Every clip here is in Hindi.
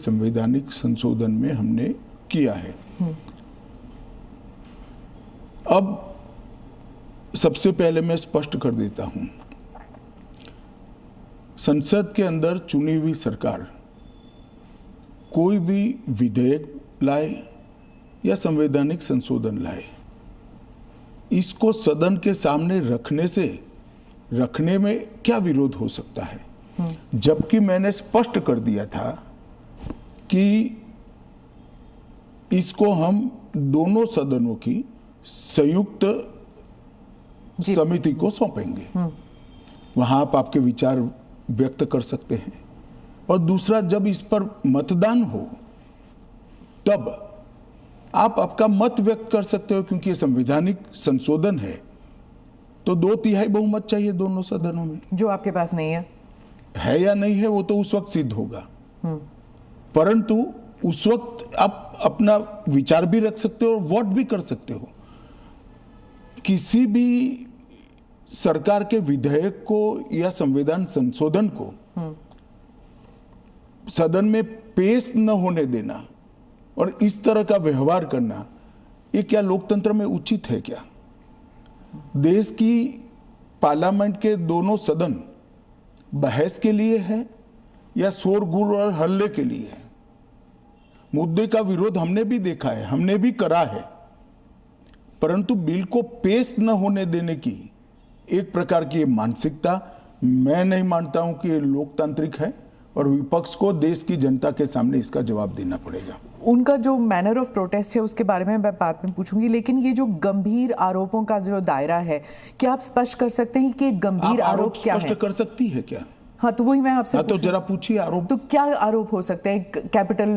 संवैधानिक संशोधन में हमने किया है। अब सबसे पहले मैं स्पष्ट कर देता हूं, संसद के अंदर चुनी हुई सरकार कोई भी विधेयक लाए या संवैधानिक संशोधन लाए, इसको सदन के सामने रखने में क्या विरोध हो सकता है? जबकि मैंने स्पष्ट कर दिया था कि इसको हम दोनों सदनों की संयुक्त समिति को सौंपेंगे। वहां आप आपके विचार व्यक्त कर सकते हैं। और दूसरा, जब इस पर मतदान हो तब आप आपका मत व्यक्त कर सकते हो, क्योंकि ये संवैधानिक संशोधन है तो 2/3 बहुमत चाहिए दोनों सदनों में, जो आपके पास नहीं है या नहीं है वो तो उस वक्त सिद्ध होगा। परंतु उस वक्त आप अपना विचार भी रख सकते हो और वोट भी कर सकते हो। किसी भी सरकार के विधेयक को या संविधान संशोधन को सदन में पेश न होने देना और इस तरह का व्यवहार करना, ये क्या लोकतंत्र में उचित है? क्या देश की पार्लियामेंट के दोनों सदन बहस के लिए है या शोरगुल और हल्ले के लिए है? मुद्दे का विरोध हमने भी देखा है, हमने भी करा है, परंतु बिल को पेश न होने देने की एक प्रकार की मानसिकता मैं नहीं मानता हूं कि ये लोकतांत्रिक है और विपक्ष को देश की जनता के सामने इसका जवाब देना पड़ेगा। उनका जो मैनर ऑफ प्रोटेस्ट है उसके बारे में मैं बाद में पूछूंगी, लेकिन ये जो गंभीर आरोपों का जो दायरा है, क्या आप स्पष्ट कर सकते हैं कि गंभीर आरोप क्या है? स्पष्ट कर सकती है क्या? हाँ, तो वही मैं आपसे तो जरा पूछिए आरोप। तो क्या आरोप हो सकते हैं? कैपिटल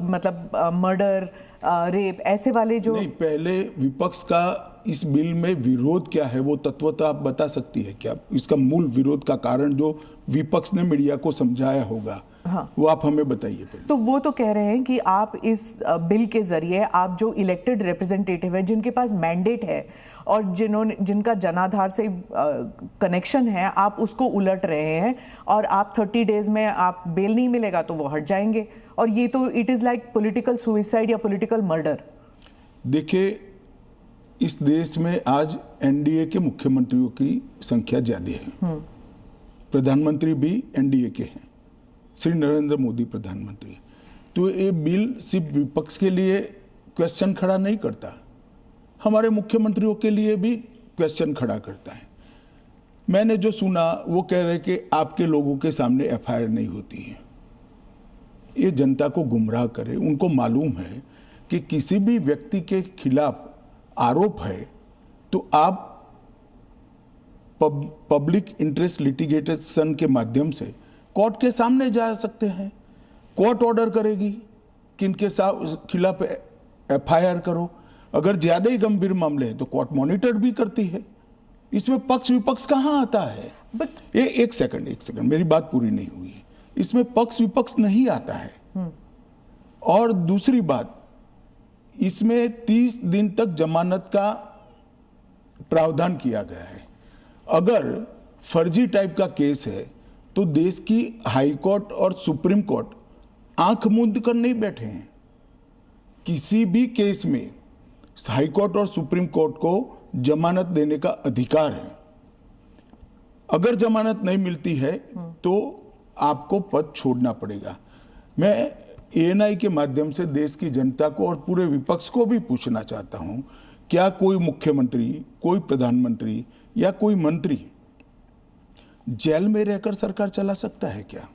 मतलब मर्डर, रेप, ऐसे वाले जो नहीं, पहले विपक्ष का इस बिल में विरोध क्या है वो तत्वतः आप बता सकती है क्या? इसका मूल विरोध का कारण जो विपक्ष ने मीडिया को समझाया होगा, हाँ, वो आप हमें बताइए। तो वो तो कह रहे हैं कि आप इस बिल के जरिए आप जो इलेक्टेड रिप्रेजेंटेटिव है, जिनके पास मैंडेट है और जिनका जनाधार से कनेक्शन है, आप उसको उलट रहे हैं और आप 30 डेज में आप बेल नहीं मिलेगा तो वो हट जाएंगे। और ये तो it is like political suicide या पॉलिटिकल मर्डर। देखिए, इस देश में आज एनडीए के मुख्यमंत्रियों की संख्या ज्यादा है, प्रधानमंत्री भी एनडीए के हैं, श्री नरेंद्र मोदी प्रधानमंत्री। तो ये बिल सिर्फ विपक्ष के लिए क्वेश्चन खड़ा नहीं करता, हमारे मुख्यमंत्रियों के लिए भी क्वेश्चन खड़ा करता है। मैंने जो सुना वो कह रहे कि आपके लोगों के सामने एफआईआर नहीं होती है। ये जनता को गुमराह करे। उनको मालूम है कि किसी भी व्यक्ति के खिलाफ आरोप है तो आप पब्लिक इंटरेस्ट लिटिगेशन के माध्यम से कोर्ट के सामने जा सकते हैं। कोर्ट ऑर्डर करेगी कि इनके खिलाफ एफआईआर करो। अगर ज्यादा ही गंभीर मामले हैं तो कोर्ट मॉनिटर भी करती है। इसमें पक्ष विपक्ष कहाँ आता है? बट एक सेकंड, मेरी बात पूरी नहीं हुई है। इसमें पक्ष विपक्ष नहीं आता है। और दूसरी बात, इसमें 30 दिन तक जमानत का प्रावधान किया गया है। अगर फर्जी टाइप का केस है तो देश की हाई कोर्ट और सुप्रीम कोर्ट आंख मूंद कर नहीं बैठे हैं। किसी भी केस में हाई कोर्ट और सुप्रीम कोर्ट को जमानत देने का अधिकार है। अगर जमानत नहीं मिलती है तो आपको पद छोड़ना पड़ेगा। मैं एएनआई के माध्यम से देश की जनता को और पूरे विपक्ष को भी पूछना चाहता हूं, क्या कोई मुख्यमंत्री, कोई प्रधानमंत्री या कोई मंत्री जेल में रहकर सरकार चला सकता है क्या?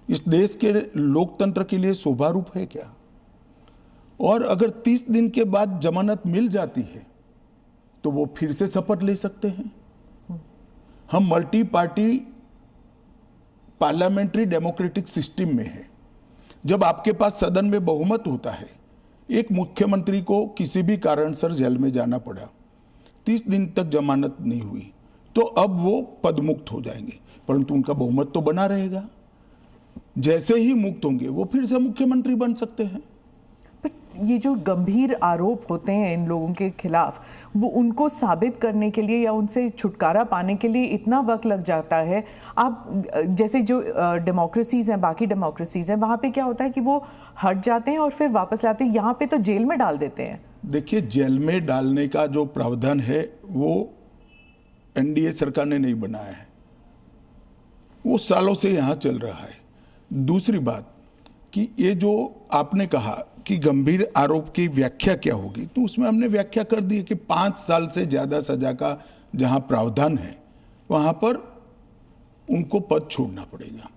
इस देश के लोकतंत्र के लिए शोभा रूप है क्या? और अगर 30 दिन के बाद जमानत मिल जाती है तो वो फिर से शपथ ले सकते हैं। हम multi party parliamentary democratic system में है। जब आपके पास सदन में बहुमत होता है, एक मुख्यमंत्री को किसी भी कारणसर जेल में जाना पड़ा, 30 दिन तक जमानत नहीं हुई, तो अब वो पदमुक्त हो जाएंगे, परंतु उनका बहुमत तो बना रहेगा। जैसे ही मुक्त होंगे वो फिर से मुख्यमंत्री बन सकते हैं। ये जो गंभीर आरोप होते हैं इन लोगों के खिलाफ, वो उनको साबित करने के लिए या उनसे छुटकारा पाने के लिए इतना वक्त लग जाता है। आप जैसे जो डेमोक्रेसीज हैं, बाकी डेमोक्रेसीज हैं, वहाँ पे क्या होता है कि वो हट जाते हैं और फिर वापस आते हैं। यहाँ पे तो जेल में डाल देते हैं। देखिए, जेल में डालने का जो प्रावधान है वो एनडीए सरकार ने नहीं बनाया है, वो सालों से यहाँ चल रहा है। दूसरी बात कि ये जो आपने कहा कि गंभीर आरोप की व्याख्या क्या होगी, तो उसमें हमने व्याख्या कर दी है कि 5 साल से ज़्यादा सजा का जहाँ प्रावधान है वहाँ पर उनको पद छोड़ना पड़ेगा।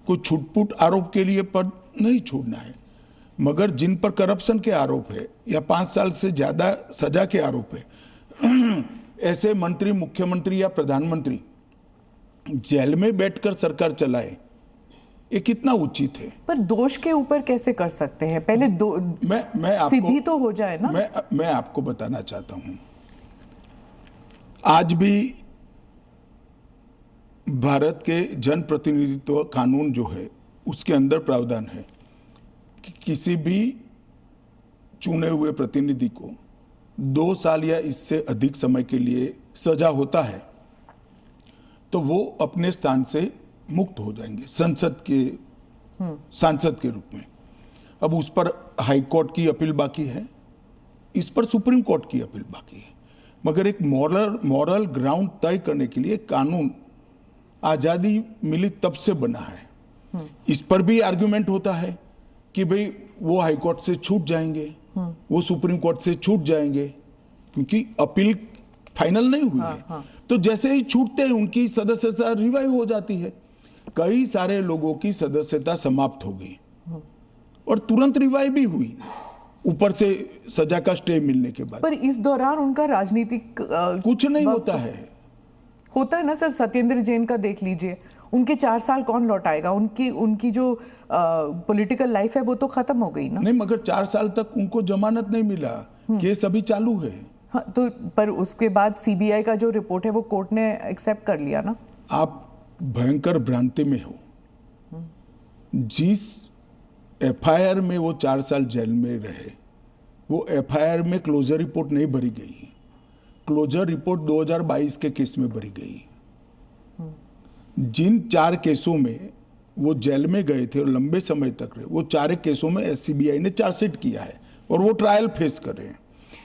कोई छुटपुट आरोप के लिए पद नहीं छोड़ना है, मगर जिन पर करप्शन के आरोप है या 5 साल से ज़्यादा सजा के आरोप है, ऐसे मंत्री, मुख्यमंत्री या प्रधानमंत्री जेल में बैठकर सरकार चलाए, ये कितना उचित है। पर दोष के ऊपर कैसे कर सकते हैं? पहले मैं आपको सिद्धि तो हो जाए ना। मैं आपको बताना चाहता हूं, आज भी भारत के जन प्रतिनिधित्व कानून जो है उसके अंदर प्रावधान है कि किसी भी चुने हुए प्रतिनिधि को 2 साल या इससे अधिक समय के लिए सजा होता है तो वो अपने स्थान से मुक्त हो जाएंगे सांसद के रूप में। अब उस पर हाई कोर्ट की अपील बाकी है, इस पर सुप्रीम कोर्ट की अपील बाकी है, मगर एक मॉरल ग्राउंड तय करने के लिए कानून आजादी मिली तब से बना है। इस पर भी आर्गुमेंट होता है कि भाई वो हाई कोर्ट से छूट जाएंगे, वो सुप्रीम कोर्ट से छूट जाएंगे, क्योंकि अपील फाइनल नहीं हुई है। तो जैसे ही छूटते हैं उनकी सदस्यता रिवाइव हो जाती है। कई सारे लोगों की सदस्यता समाप्त हो गई और तुरंत रिवाइव भी हुई, ऊपर से सजा का स्टे मिलने के बाद। पर इस दौरान उनका राजनीतिक कुछ नहीं होता है ना सर। सत्येंद्र जैन का देख लीजिए, उनके 4 साल कौन लौटाएगा? उनकी जो पॉलिटिकल लाइफ है वो तो खत्म हो गई ना। नहीं, मगर 4 साल तक उनको जमानत नहीं मिला, केस अभी चालू है। हाँ, तो पर उसके बाद सीबीआई का जो रिपोर्ट है वो कोर्ट ने एक्सेप्ट कर लिया ना। आप भयंकर भ्रांति में हो। जिस एफआईआर में वो 4 साल जेल में रहे, वो एफआईआर में क्लोजर रिपोर्ट नहीं भरी गई। क्लोजर रिपोर्ट 2022 के केस में भरी गई। जिन 4 केसों में वो जेल में गए थे और लंबे समय तक रहे, वो 4 केसों में एससीबीआई ने चार्जशीट किया है और वो ट्रायल फेस कर रहे हैं।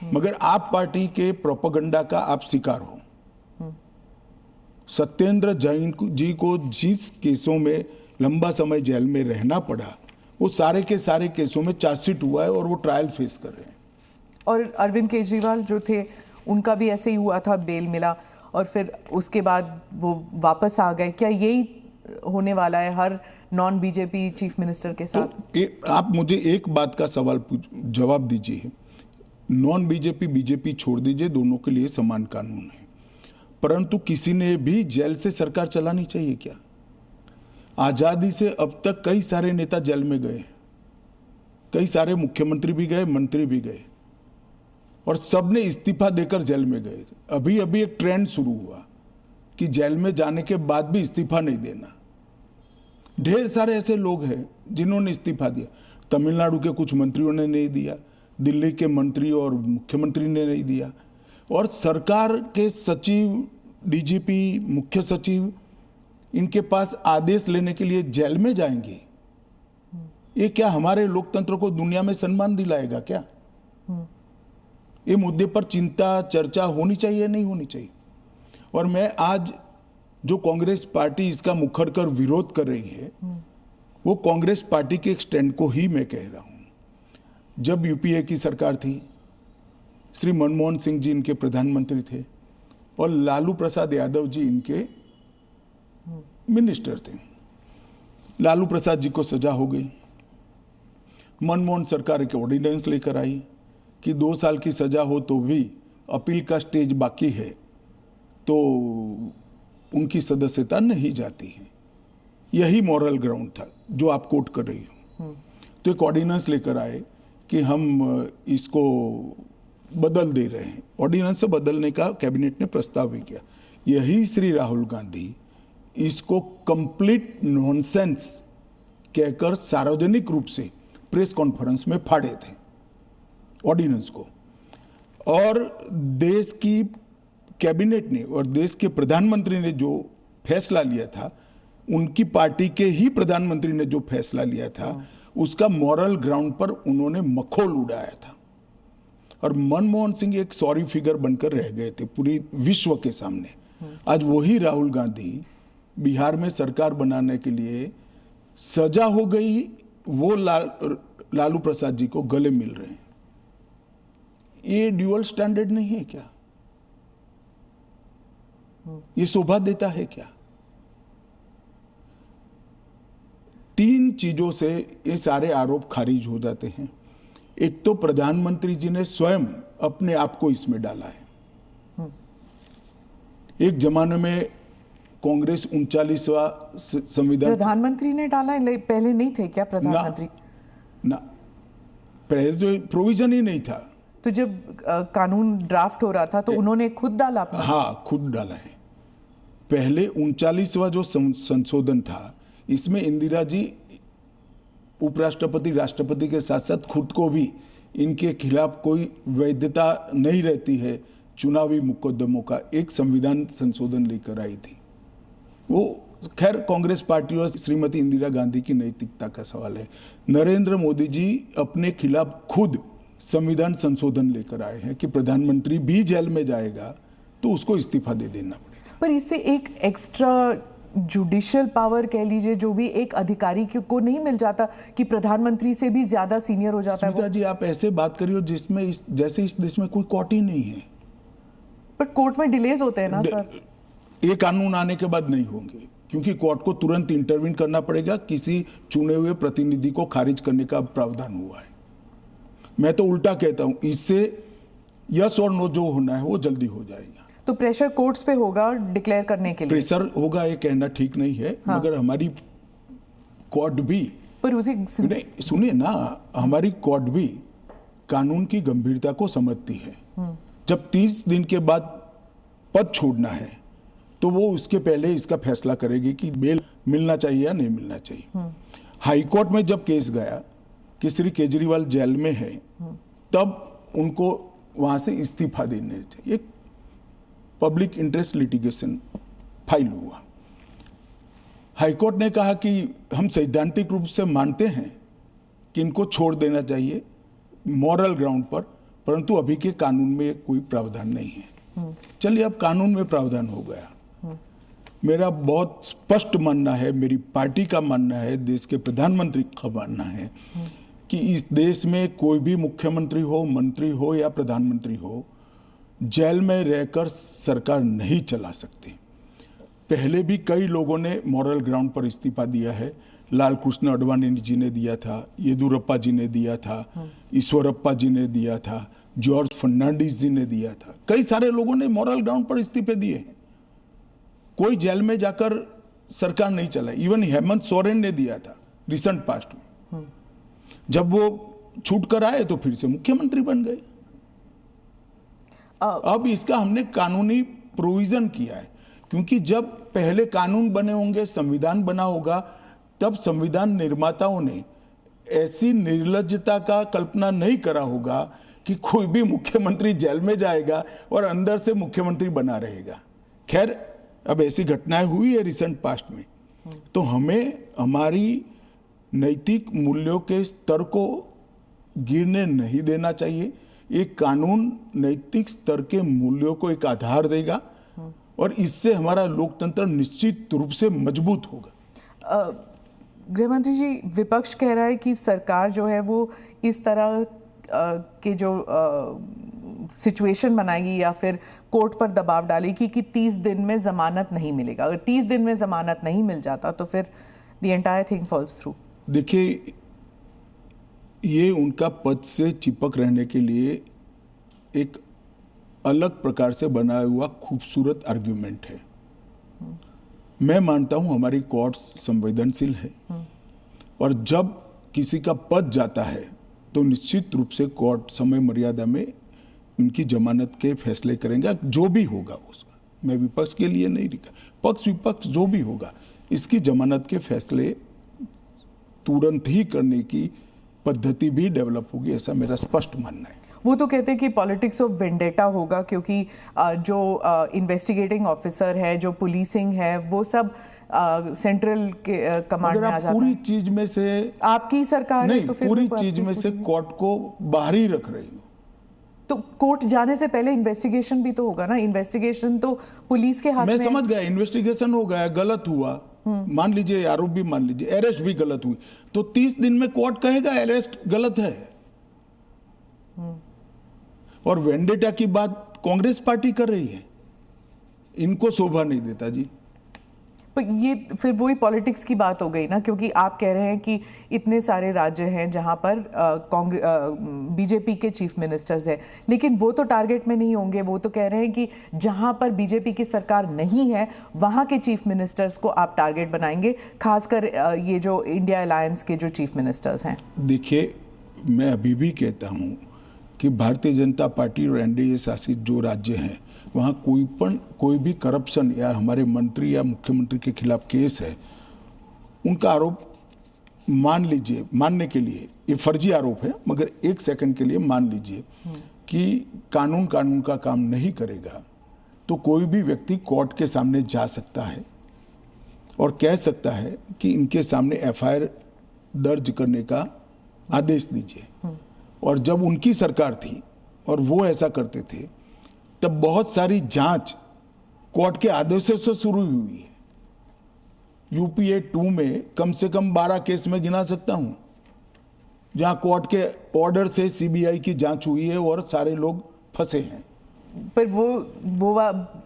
मगर आप पार्टी के प्रोपेगेंडा का आप शिकार हो। सत्येंद्र जैन जी को जिस केसों में लंबा समय जेल में रहना पड़ा, वो सारे के सारे केसों में चार्जशीट हुआ है और वो ट्रायल फेस कर रहे हैं। और अरविंद केजरीवाल जो थे, उनका भी ऐसे ही हुआ था, बेल मिला और फिर उसके बाद वो वापस आ गए। क्या यही होने वाला है हर नॉन बीजेपी चीफ मिनिस्टर के साथ? तो आप मुझे एक बात का सवाल जवाब दीजिए। नॉन बीजेपी बीजेपी छोड़ दीजिए, दोनों के लिए समान कानून है, परंतु किसी ने भी जेल से सरकार चलानी चाहिए क्या? आजादी से अब तक कई सारे नेता जेल में गए, कई सारे मुख्यमंत्री भी गए, मंत्री भी गए, और सबने इस्तीफा देकर जेल में गए। अभी अभी एक ट्रेंड शुरू हुआ कि जेल में जाने के बाद भी इस्तीफा नहीं देना। ढेर सारे ऐसे लोग हैं जिन्होंने इस्तीफा दिया। तमिलनाडु के कुछ मंत्रियों ने नहीं दिया, दिल्ली के मंत्री और मुख्यमंत्री ने नहीं दिया, और सरकार के सचिव, डीजीपी, मुख्य सचिव इनके पास आदेश लेने के लिए जेल में जाएंगे। ये क्या हमारे लोकतंत्र को दुनिया में सम्मान दिलाएगा क्या? ये मुद्दे पर चिंता, चर्चा होनी चाहिए, नहीं होनी चाहिए। और मैं आज जो कांग्रेस पार्टी इसका मुखर कर विरोध कर रही है, वो कांग्रेस पार्टी के एक स्टैंड को ही मैं कह रहा हूं। जब यूपीए की सरकार थी, श्री मनमोहन सिंह जी इनके प्रधानमंत्री थे और लालू प्रसाद यादव जी इनके मिनिस्टर थे। लालू प्रसाद जी को सजा हो गई। मनमोहन सरकार एक ऑर्डिनेंस लेकर आई कि 2 साल की सजा हो तो भी अपील का स्टेज बाकी है तो उनकी सदस्यता नहीं जाती है। यही मॉरल ग्राउंड था जो आप कोट कर रही हो। तो एक ऑर्डिनेंस लेकर आए कि हम इसको बदल दे रहे हैं। ऑर्डिनेंस से बदलने का कैबिनेट ने प्रस्ताव भी किया। यही श्री राहुल गांधी इसको कंप्लीट नॉनसेंस कहकर सार्वजनिक रूप से प्रेस कॉन्फ्रेंस में फाड़े थे ऑर्डिनेंस को, और देश की कैबिनेट ने और देश के प्रधानमंत्री ने जो फैसला लिया था, उनकी पार्टी के ही प्रधानमंत्री ने जो फैसला लिया था, उसका मॉरल ग्राउंड पर उन्होंने मखौल उड़ाया था। और मनमोहन सिंह एक सॉरी फिगर बनकर रह गए थे पूरी विश्व के सामने। आज वही राहुल गांधी बिहार में सरकार बनाने के लिए सजा हो गई, वो लालू प्रसाद जी को गले मिल रहे हैं। ये ड्यूअल स्टैंडर्ड नहीं है क्या? ये शोभा देता है क्या? 3 चीजों से ये सारे आरोप खारिज हो जाते हैं। एक तो प्रधानमंत्री जी ने स्वयं अपने आप को इसमें डाला है। एक जमाने में कांग्रेस 39वां संविधान, प्रधानमंत्री ने डाला है, पहले नहीं थे क्या प्रधानमंत्री? ना, पहले तो प्रोविजन ही नहीं था। तो जब कानून ड्राफ्ट हो रहा था तो उन्होंने खुद डाला अपना? हाँ, खुद डाला है। पहले 39वां जो संशोधन था, इसमें इंदिरा जी उपराष्ट्रपति राष्ट्रपति के साथ साथ खुद को भी इनके खिलाफ कोई वैधता नहीं रहती है चुनावी मुकदमों का एक संविधान संशोधन लेकर आई थी। वो खैर कांग्रेस पार्टी और श्रीमती इंदिरा गांधी की नैतिकता का सवाल है। नरेंद्र मोदी जी अपने खिलाफ खुद संविधान संशोधन लेकर आए हैं कि प्रधानमंत्री भी जेल में जाएगा तो उसको इस्तीफा दे देना पड़ेगा। पर इससे एक एक्स्ट्रा जुडिशियल पावर कह लीजिए, जो भी एक अधिकारी को नहीं मिल जाता कि प्रधानमंत्री से भी ज्यादा सीनियर हो जाता है वो? जी, आप ऐसे बात करिए जिसमें जैसे इस देश में कोई कोर्ट ही नहीं है। पर कोर्ट में डिलेज होते हैं ना सर? ये कानून आने के बाद नहीं होंगे, क्योंकि कोर्ट को तुरंत इंटरवीन करना पड़ेगा। किसी चुने हुए प्रतिनिधि को खारिज करने का प्रावधान हुआ है। मैं तो उल्टा कहता हूं, इससे यस और नो जो होना है वो जल्दी हो जाएगा। तो प्रेशर कोर्ट्स पे होगा डिक्लेयर करने के लिए? प्रेशर होगा ये कहना ठीक नहीं है। हाँ। मगर हमारी कोर्ट भी, पर उसे नहीं सुनिए ना, हमारी कोर्ट भी कानून की गंभीरता को समझती है। जब 30 दिन के बाद पद छोड़ना है तो वो उसके पहले इसका फैसला करेगी कि बेल मिलना चाहिए या नहीं मिलना चाहिए। हाईकोर्ट में जब केस गया कि श्री केजरीवाल जेल में है, तब उनको वहां से इस्तीफा देने चाहिए। एक पब्लिक इंटरेस्ट लिटिगेशन फाइल हुआ। हाईकोर्ट ने कहा कि हम सैद्धांतिक रूप से मानते हैं कि इनको छोड़ देना चाहिए मॉरल ग्राउंड पर, परंतु अभी के कानून में कोई प्रावधान नहीं है। चलिए, अब कानून में प्रावधान हो गया। मेरा बहुत स्पष्ट मानना है, मेरी पार्टी का मानना है, देश के प्रधानमंत्री का मानना है कि इस देश में कोई भी मुख्यमंत्री हो, मंत्री हो या प्रधानमंत्री हो, जेल में रहकर सरकार नहीं चला सकते। पहले भी कई लोगों ने मॉरल ग्राउंड पर इस्तीफा दिया है। लाल कृष्ण अडवाणी जी ने दिया था, येदुरप्पा जी ने दिया था, ईश्वरप्पा जी ने दिया था, जॉर्ज फर्नांडिस जी ने दिया था। कई सारे लोगों ने मॉरल ग्राउंड पर इस्तीफे दिए हैं। कोई जेल में जाकर सरकार नहीं चला। इवन हेमंत सोरेन ने दिया था रिसेंट पास्ट में। जब वो छूट कर आए तो फिर से मुख्यमंत्री बन गए। अब इसका हमने कानूनी प्रोविजन किया है, क्योंकि जब पहले कानून बने होंगे, संविधान बना होगा, तब संविधान निर्माताओं ने ऐसी निर्लज्जता का कल्पना नहीं करा होगा कि कोई भी मुख्यमंत्री जेल में जाएगा और अंदर से मुख्यमंत्री बना रहेगा। खैर, अब ऐसी घटनाएं हुई है रिसेंट पास्ट में। तो हमें हमारी नैतिक मूल्यों के स्तर को गिरने नहीं देना चाहिए। एक कानून नैतिक स्तर के मूल्यों को एक आधार देगा और इससे हमारा लोकतंत्र निश्चित रूप से मजबूत होगा। गृहमंत्री जी, विपक्ष कह रहा है कि सरकार जो है वो इस तरह के जो सिचुएशन बनाएगी या फिर कोर्ट पर दबाव डालेगी कि 30 दिन में जमानत नहीं मिलेगा। अगर 30 दिन में जमानत नहीं मिल जाता तो फिर the entire thing falls through. देखिए, ये उनका पद से चिपक रहने के लिए एक अलग प्रकार से बनाया हुआ खूबसूरत आर्ग्यूमेंट है। मैं मानता हूं हमारी कोर्ट्स संवेदनशील है और जब किसी का पद जाता है तो निश्चित रूप से कोर्ट समय मर्यादा में उनकी जमानत के फैसले करेंगे, जो भी होगा उसका। मैं विपक्ष के लिए नहीं लिखा, पक्ष विपक्ष जो भी होगा, इसकी जमानत के फैसले तुरंत ही करने की पद्धति भी डेवलप होगी, ऐसा मेरा स्पष्ट मानना है। वो तो कहते हैं कि पॉलिटिक्स ऑफ वेंडेटा होगा, क्योंकि जो इन्वेस्टिगेटिंग ऑफिसर है, जो पुलिसिंग है, वो सब सेंट्रल के कमांड में आ जाता है। पूरी चीज में से आपकी सरकार नहीं, है तो फिर पूरी चीज में से कोर्ट को बाहर ही रख रही हो। तो कोर्ट जाने से पहले इन्वेस्टिगेशन भी तो होगा ना। इन्वेस्टिगेशन तो पुलिस के हाथ में। मैं समझ गया, इन्वेस्टिगेशन हो गया, गलत हुआ, मान लीजिए आरोप भी मान लीजिए, अरेस्ट भी गलत हुई, तो 30 दिन में कोर्ट कहेगा अरेस्ट गलत है। और वेंडेटा की बात कांग्रेस पार्टी कर रही है, इनको शोभा नहीं देता जी। पर ये फिर वही पॉलिटिक्स की बात हो गई ना, क्योंकि आप कह रहे हैं कि इतने सारे राज्य हैं जहां पर बीजेपी के चीफ मिनिस्टर्स हैं, लेकिन वो तो टारगेट में नहीं होंगे। वो तो कह रहे हैं कि जहां पर बीजेपी की सरकार नहीं है वहां के चीफ मिनिस्टर्स को आप टारगेट बनाएंगे, खासकर ये जो इंडिया अलायंस के जो चीफ मिनिस्टर्स हैं। देखिए, मैं अभी भी कहता हूं कि भारतीय जनता पार्टी और एनडीए शासित जो राज्य हैं वहाँ कोई भी करप्शन या हमारे मंत्री या मुख्यमंत्री के खिलाफ केस है, उनका आरोप मान लीजिए, मानने के लिए ये फर्जी आरोप है, मगर एक सेकंड के लिए मान लीजिए कि कानून का काम नहीं करेगा, तो कोई भी व्यक्ति कोर्ट के सामने जा सकता है और कह सकता है कि इनके सामने एफआईआर दर्ज करने का आदेश दीजिए। और जब उनकी सरकार थी और वो ऐसा करते थे, तब बहुत सारी जांच कोर्ट के आदेशों से शुरू हुई है। यूपीए 2 में कम से कम 12 केस में गिना सकता हूं जहां कोर्ट के ऑर्डर से सीबीआई की जांच हुई है और सारे लोग फंसे हैं। पर वो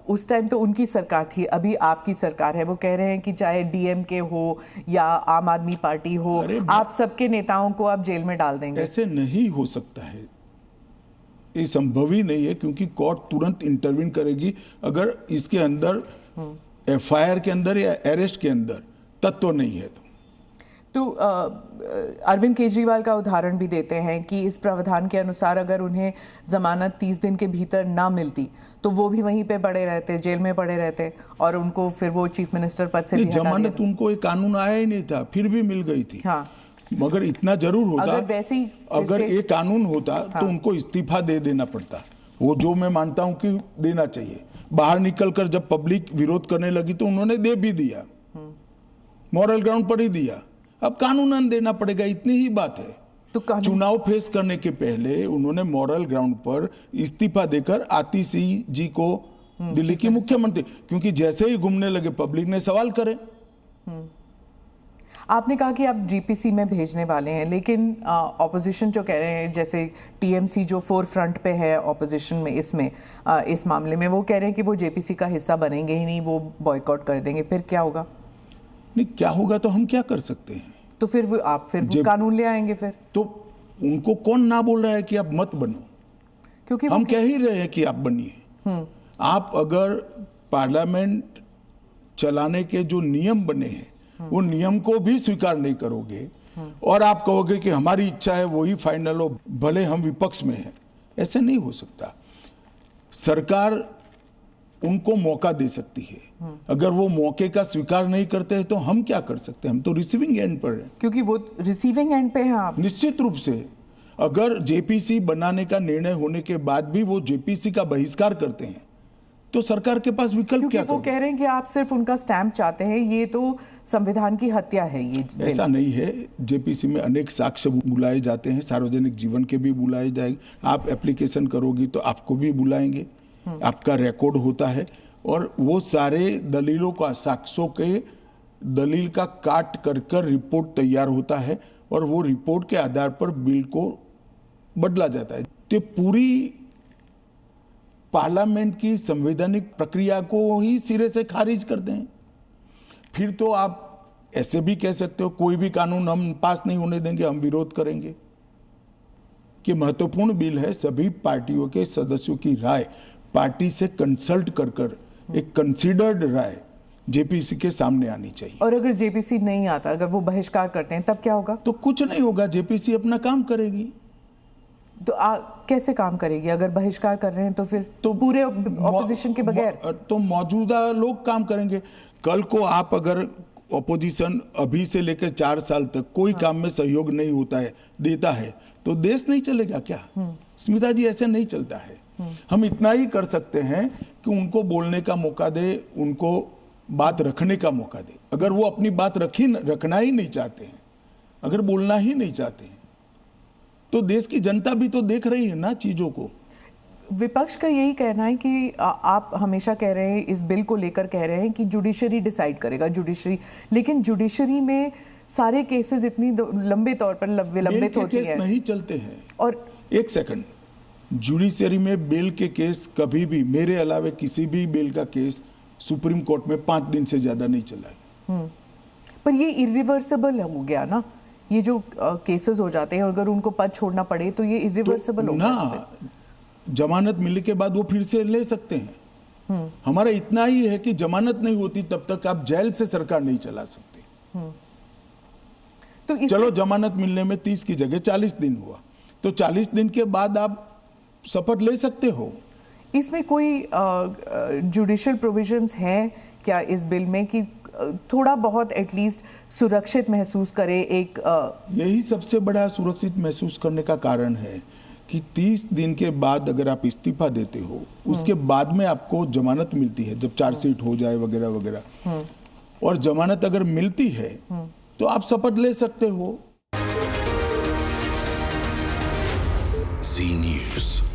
उस टाइम तो उनकी सरकार थी, अभी आपकी सरकार है। वो कह रहे हैं कि चाहे डीएमके हो या आम आदमी पार्टी हो, आप सबके नेताओं को आप जेल में डाल देंगे। ऐसे नहीं हो सकता है, ये संभव ही नहीं है, क्योंकि कोर्ट तुरंत इंटरवीन करेगी अगर इसके अंदर एफआईआर के अंदर या अरेस्ट के अंदर तत्व नहीं है तो अरविंद केजरीवाल का उदाहरण भी देते हैं कि इस प्रावधान के अनुसार अगर उन्हें जमानत 30 दिन के भीतर ना मिलती तो वो भी वहीं पे पड़े रहते, जेल में पड़े रहते, और उनको फिर वो चीफ मिनिस्टर पद से भी हटा दिया। जमानत उनको एक कानून आया ही नहीं था, फिर भी मिल गई थी। हाँ, मगर इतना जरूर होता, अगर ये कानून होता तो उनको इस्तीफा दे देना पड़ता, वो जो मैं मानता हूं कि देना चाहिए। बाहर निकलकर जब पब्लिक विरोध करने लगी तो उन्होंने दे भी दिया, मॉरल ग्राउंड पर ही दिया। अब कानूनन देना पड़ेगा, इतनी ही बात है। तो चुनाव फेस करने के पहले उन्होंने मॉरल ग्राउंड पर इस्तीफा देकर आतिशी जी को दिल्ली की मुख्यमंत्री, क्योंकि जैसे ही घूमने लगे पब्लिक ने सवाल करे। आपने कहा कि आप जीपीसी में भेजने वाले हैं, लेकिन ऑपोजिशन जो कह रहे हैं, जैसे टीएमसी जो फोर फ्रंट पे है ऑपोजिशन में, इस मामले में वो कह रहे हैं कि वो जेपीसी का हिस्सा बनेंगे ही नहीं, वो बॉयकॉट कर देंगे। फिर क्या होगा? नहीं, क्या होगा तो हम क्या कर सकते हैं? तो फिर वो कानून ले आएंगे फिर? तो उनको कौन ना बोल रहा है कि आप मत बनो? क्योंकि हम कह ही रहे हैं कि आप बनिए। आप अगर पार्लियामेंट चलाने के जो नियम बने हैं वो नियम को भी स्वीकार नहीं करोगे और आप कहोगे कि हमारी इच्छा है वही फाइनल हो, भले हम विपक्ष में हैं, ऐसे नहीं हो सकता। सरकार उनको मौका दे सकती है, अगर वो मौके का स्वीकार नहीं करते हैं तो हम क्या कर सकते हैं? हम तो रिसीविंग एंड पर हैं। क्योंकि वो रिसीविंग एंड पे हैं आप। निश्चित रूप से अगर जेपीसी बनाने का निर्णय होने के बाद भी वो जेपीसी का बहिष्कार करते हैं तो सरकार के पास विकल्प क्या? वो कह रहे हैं कि आप सिर्फ उनका स्टैंप चाहते हैं, ये तो संविधान की हत्या है। ये ऐसा नहीं है। जेपीसी में अनेक साक्ष्य बुलाए जाते हैं, सार्वजनिक जीवन के भी बुलाए जाएंगे। आप एप्लीकेशन करोगी तो आपको भी बुलाएंगे, आपका रिकॉर्ड होता है और वो सारे दलीलों का, साक्ष्यों के दलील का काट कर रिपोर्ट तैयार होता है और वो रिपोर्ट के आधार पर बिल को बदला जाता है। तो पूरी पार्लियामेंट की संवैधानिक प्रक्रिया को ही सिरे से खारिज करते हैं। फिर तो आप ऐसे भी कह सकते हो कोई भी कानून हम पास नहीं होने देंगे, हम विरोध करेंगे। कि महत्वपूर्ण बिल है, सभी पार्टियों के सदस्यों की राय पार्टी से कंसल्ट कर एक कंसीडर्ड राय जेपीसी के सामने आनी चाहिए। और अगर जेपीसी नहीं आता, अगर वो बहिष्कार करते हैं, तब क्या होगा? तो कुछ नहीं होगा, जेपीसी अपना काम करेगी। तो कैसे काम करेगी? अगर बहिष्कार कर रहे हैं तो फिर तो पूरे ऑपोजिशन के बगैर तो मौजूदा लोग काम करेंगे। कल को आप अगर ऑपोजिशन अभी से लेकर 4 साल तक कोई काम में सहयोग नहीं होता है, देता है, तो देश नहीं चलेगा क्या? स्मिता जी, ऐसे नहीं चलता है। हम इतना ही कर सकते हैं कि उनको बोलने का मौका दे, उनको बात रखने का मौका दे। अगर वो अपनी बात रखना ही नहीं चाहते हैं, अगर बोलना ही नहीं चाहते हैं, तो देश की जनता भी तो देख रही है ना चीजों को। विपक्ष का यही कहना है कि आप हमेशा कह रहे हैं, इस बिल को लेकर कह रहे हैं कि जुडिशरी डिसाइड करेगा, जुडिशरी, लेकिन जुडिशरी में सारे केसेस इतनी लंबे तौर पर विलंबित होती है, नहीं चलते हैं। और एक सेकंड, जुडिशरी में बेल के केस कभी भी, मेरे अलावे किसी भी बेल का केस सुप्रीम कोर्ट में 5 दिन से ज्यादा नहीं चला है। पर ये इरिवर्सिबल हो गया ना, ये जो केसेस हो जाते हैं, अगर उनको पद छोड़ना पड़े तो ये इरिवर्सिबल हो ना, जमानत मिलने के बाद वो फिर से ले सकते हैं। हमारा इतना ही है कि जमानत नहीं होती तब तक आप जेल से सरकार नहीं चला सकते। तो चलो, जमानत मिलने में 30 की जगह 40 दिन हुआ, तो 40 दिन के बाद आप शपथ ले सकते हो। इसमें कोई जुडिशियल प्रोविजंस हैं क्या इस बिल में कि थोड़ा बहुत एटलीस्ट सुरक्षित महसूस करे एक यही सबसे बड़ा सुरक्षित महसूस करने का कारण है कि 30 दिन के बाद अगर आप इस्तीफा देते हो, उसके बाद में आपको जमानत मिलती है, जब चार्जशीट हो जाए वगैरह वगैरह, और जमानत अगर मिलती है तो आप शपथ ले सकते हो। जी न्यूज़।